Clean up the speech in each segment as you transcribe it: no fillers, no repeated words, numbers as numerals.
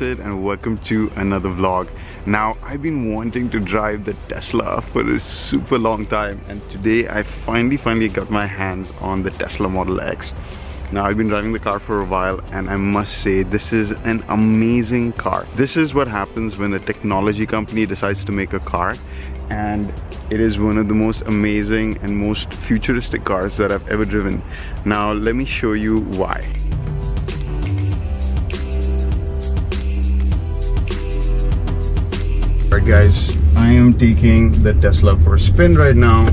Sid and welcome to another vlog. Now I've been wanting to drive the Tesla for a super long time, and today I finally got my hands on the Tesla Model X. Now I've been driving the car for a while and I must say this is an amazing car. This is what happens when a technology company decides to make a car, and it is one of the most amazing and most futuristic cars that I've ever driven. Now let me show you why. Alright guys, I am taking the Tesla for a spin right now,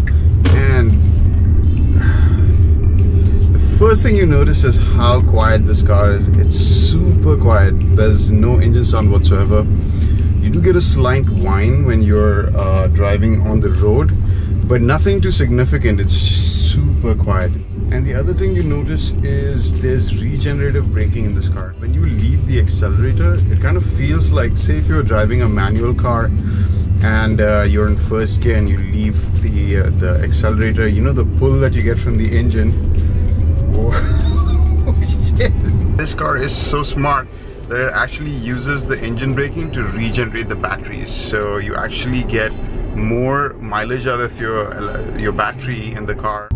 and the first thing you notice is how quiet this car is. It's super quiet. There's no engine sound whatsoever. You do get a slight whine when you're driving on the road, but nothing too significant. It's just super quiet. And the other thing you notice is there's regenerative braking in this car. When you leave the accelerator, it kind of feels like, say if you're driving a manual car and you're in first gear and you leave the accelerator, you know the pull that you get from the engine. Oh, shit. This car is so smart that it actually uses the engine braking to regenerate the batteries, so you actually get more mileage out of your battery in the car.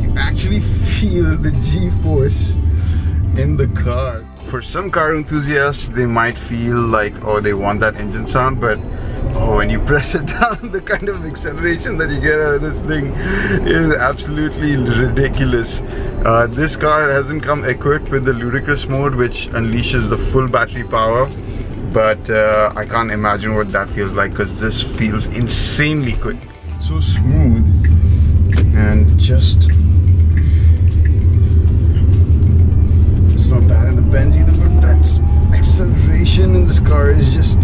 You actually feel the G-force in the car. For some car enthusiasts, they might feel like, oh, they want that engine sound, but oh, when you press it down, the kind of acceleration that you get out of this thing is absolutely ridiculous. This car hasn't come equipped with the ludicrous mode, which unleashes the full battery power, but I can't imagine what that feels like, because this feels insanely quick. So smooth, and just it's not bad in the bends either, but that acceleration in this car is just,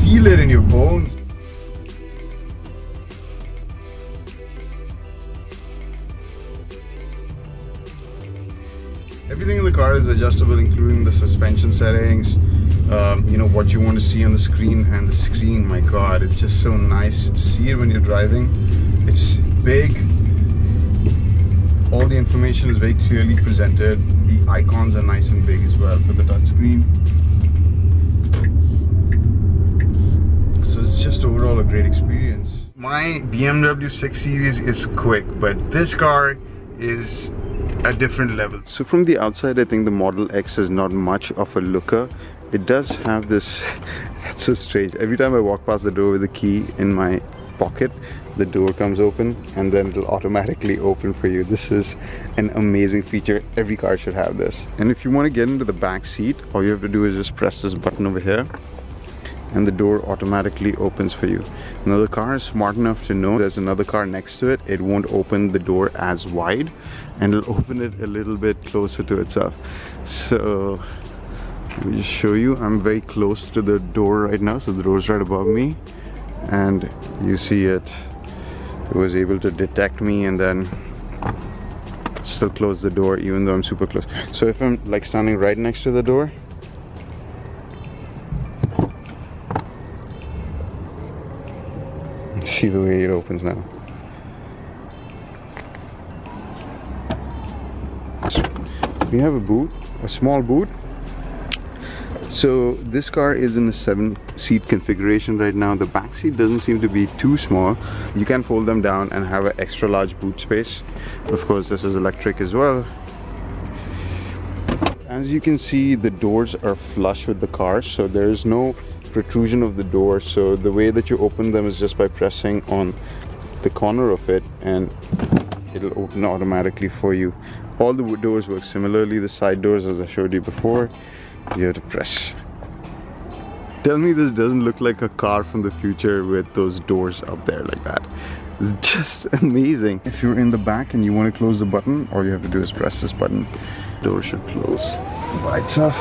feel it in your bones. Everything in the car is adjustable, including the suspension settings, you know, what you want to see on the screen. And the screen, my god, it's just so nice to see it when you're driving. It's big, all the information is very clearly presented. The icons are nice and big as well for the touchscreen. It's just overall a great experience. My BMW 6 Series is quick, but this car is a different level. So from the outside, I think the Model X is not much of a looker. It does have this, it's so strange. Every time I walk past the door with the key in my pocket, the door comes open and then it'll automatically open for you. This is an amazing feature. Every car should have this. And if you want to get into the back seat, all you have to do is just press this button over here, and the door automatically opens for you. Now the car is smart enough to know there's another car next to it. It won't open the door as wide, and it'll open it a little bit closer to itself. So let me just show you. I'm very close to the door right now, so the door's right above me, and you see it was able to detect me and then still close the door even though I'm super close. So if I'm like standing right next to the door, see the way it opens now. We have a boot, a small boot. So this car is in a 7-seat configuration right now. The back seat doesn't seem to be too small. You can fold them down and have an extra large boot space. Of course, this is electric as well. As you can see, the doors are flush with the car, so there is no protrusion of the door. So the way that you open them is just by pressing on the corner of it, and it'll open automatically for you. All the doors work similarly. The side doors, as I showed you before, you have to press. Tell me this doesn't look like a car from the future with those doors up there like that. It's just amazing. If you're in the back and you want to close the button, all you have to do is press this button. Door should close by itself.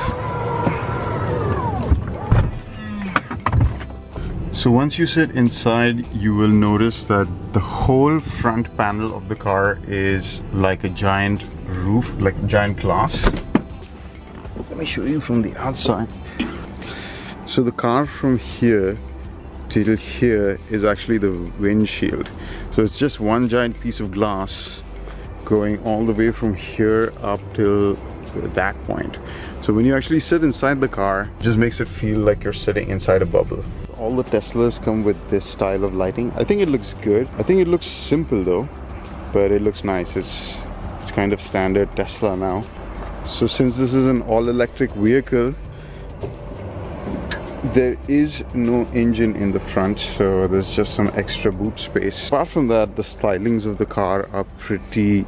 So once you sit inside, you will notice that the whole front panel of the car is like a giant roof, like a giant glass. Let me show you from the outside. So the car from here till here is actually the windshield. So it's just one giant piece of glass going all the way from here up till that point. So when you actually sit inside the car, it just makes it feel like you're sitting inside a bubble. All the Teslas come with this style of lighting. I think it looks good. I think it looks simple though, but it looks nice. It's kind of standard Tesla now. So since this is an all-electric vehicle, there is no engine in the front, so there's just some extra boot space. Apart from that, the stylings of the car are pretty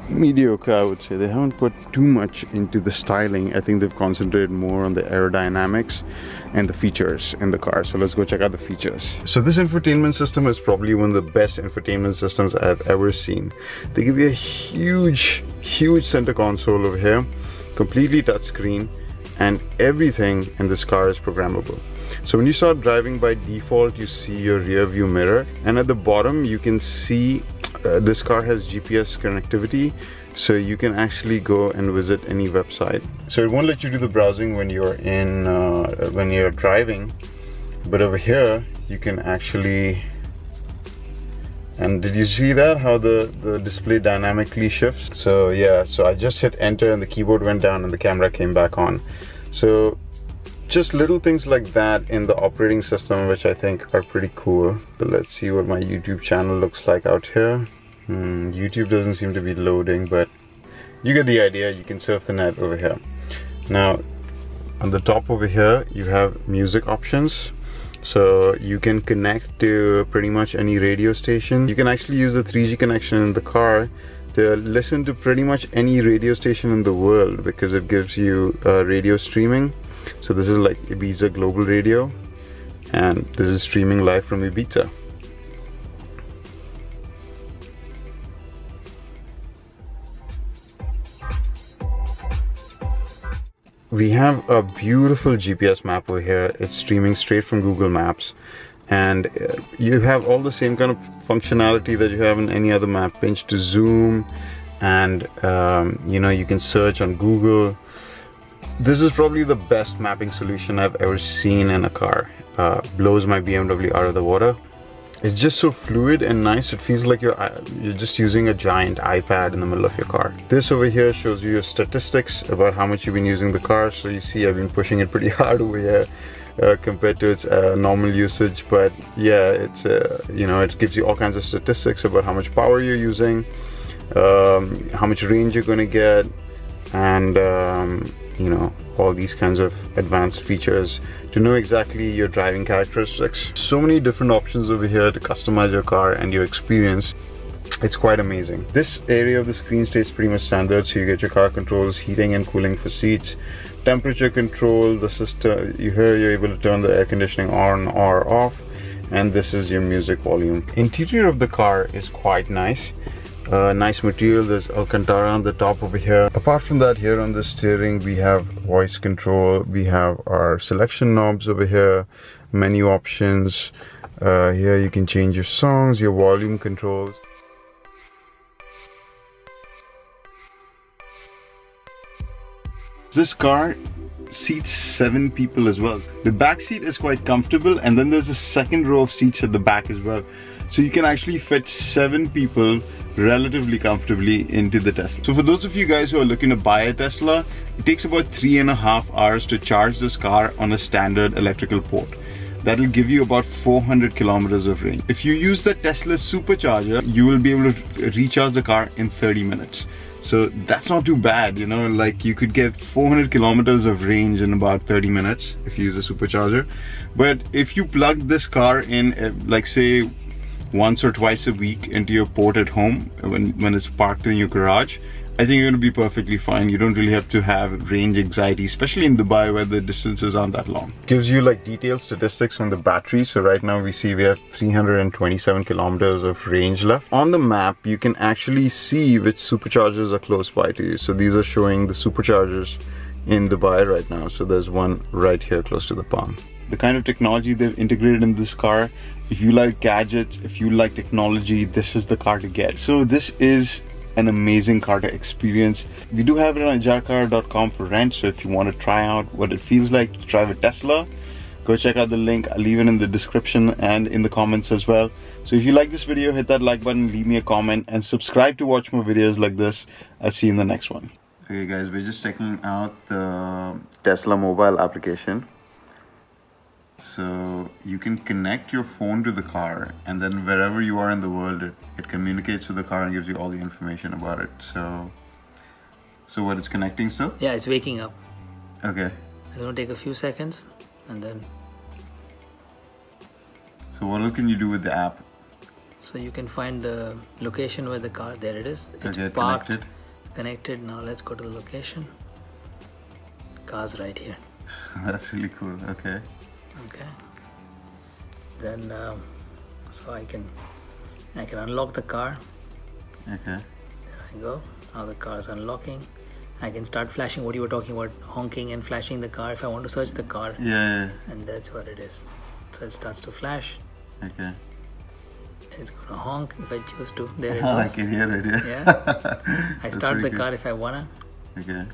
mediocre, I would say. They haven't put too much into the styling. I think they've concentrated more on the aerodynamics and the features in the car. So let's go check out the features. So this infotainment system is probably one of the best infotainment systems I've ever seen. They give you a huge center console over here, completely touchscreen, and everything in this car is programmable. So when you start driving, by default you see your rear view mirror, and at the bottom you can see this car has GPS connectivity, so you can actually go and visit any website. So it won't let you do the browsing when you're driving, but over here you can actually, and did you see that, how the display dynamically shifts? So yeah, so I just hit enter and the keyboard went down and the camera came back on. So just little things like that in the operating system, which I think are pretty cool. But let's see what my YouTube channel looks like out here. YouTube doesn't seem to be loading, but you get the idea. You can surf the net over here. Now on the top over here you have music options, so you can connect to pretty much any radio station. You can actually use the 3G connection in the car to listen to pretty much any radio station in the world, because it gives you radio streaming. So this is like Ibiza Global Radio, and this is streaming live from Ibiza. We have a beautiful GPS map over here. It's streaming straight from Google Maps, and you have all the same kind of functionality that you have in any other map. Pinch to zoom, and you know, you can search on Google. This is probably the best mapping solution I've ever seen in a car. Blows my BMW out of the water. It's just so fluid and nice. It feels like you're just using a giant iPad in the middle of your car. This over here shows you your statistics about how much you've been using the car. So you see I've been pushing it pretty hard over here compared to its normal usage. But yeah, it's you know, it gives you all kinds of statistics about how much power you're using, how much range you're going to get, and you know, all these kinds of advanced features to know exactly your driving characteristics. So many different options over here to customize your car and your experience. It's quite amazing. This area of the screen stays pretty much standard, so you get your car controls, heating and cooling for seats, temperature control, the system, you're able to turn the air conditioning on or off, and this is your music volume. Interior of the car is quite nice. Nice material. There's Alcantara on the top over here. Apart from that, here on the steering we have voice control, we have our selection knobs over here, menu options. Here you can change your songs, your volume controls. This car seats 7 people as well. The back seat is quite comfortable, and then there's a second row of seats at the back as well. So you can actually fit 7 people relatively comfortably into the Tesla. So for those of you guys who are looking to buy a Tesla, it takes about 3.5 hours to charge this car on a standard electrical port. That'll give you about 400 kilometers of range. If you use the Tesla supercharger, you will be able to recharge the car in 30 minutes. So that's not too bad, you know, like you could get 400 kilometers of range in about 30 minutes if you use a supercharger. But if you plug this car in, like say, once or twice a week into your port at home when it's parked in your garage, I think you're going to be perfectly fine. You don't really have to have range anxiety, especially in Dubai where the distances aren't that long. Gives you like detailed statistics on the battery. So right now we see we have 327 kilometers of range left. On the map, you can actually see which superchargers are close by to you. So these are showing the superchargers in Dubai right now. So there's one right here close to the palm. The kind of technology they've integrated in this car, if you like gadgets, if you like technology, this is the car to get. So this is an amazing car to experience. We do have it on ajarcar.com for rent, so if you want to try out what it feels like to drive a Tesla, go check out the link. I'll leave it in the description and in the comments as well. So if you like this video, hit that like button, leave me a comment, and subscribe to watch more videos like this. I'll see you in the next one. Okay guys, we're just checking out the Tesla mobile application. So you can connect your phone to the car, and then wherever you are in the world, it communicates with the car and gives you all the information about it. So what, it's connecting still? Yeah, it's waking up. Okay. It's going to take a few seconds and then... So what else can you do with the app? So you can find the location where the car, there it is. It's okay, parked, connected. Now let's go to the location. Car's right here. That's really cool. Okay. Okay. Then so I can unlock the car. Okay. There I go. Now the car is unlocking. I can start flashing what you were talking about, honking and flashing the car if I want to search the car. Yeah. And that's what it is. So it starts to flash. Okay. It's going to honk if I choose to. There it goes. I can hear it, yeah. I start the car if I wanna. Okay.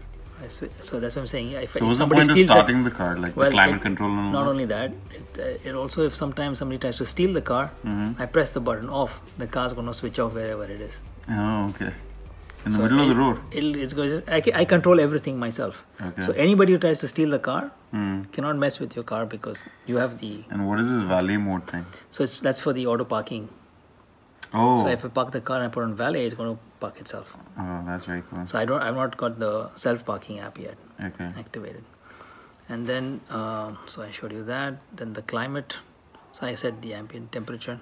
So that's what I'm saying. If what's the point of starting the car? Like the climate control and all not that? only that, it also, if sometimes somebody tries to steal the car, I press the button off, the car's going to switch off wherever it is. Oh, okay. In the middle of the road? It's going to, I control everything myself. Okay. So anybody who tries to steal the car cannot mess with your car because you have the... And what is this valet mode thing? So that's for the auto parking. Oh. So if I park the car and I put on valet, it's going to park itself. Oh, that's very cool. So I've not got the self-parking app yet activated. And then, so I showed you that. Then the climate. So I set the ambient temperature.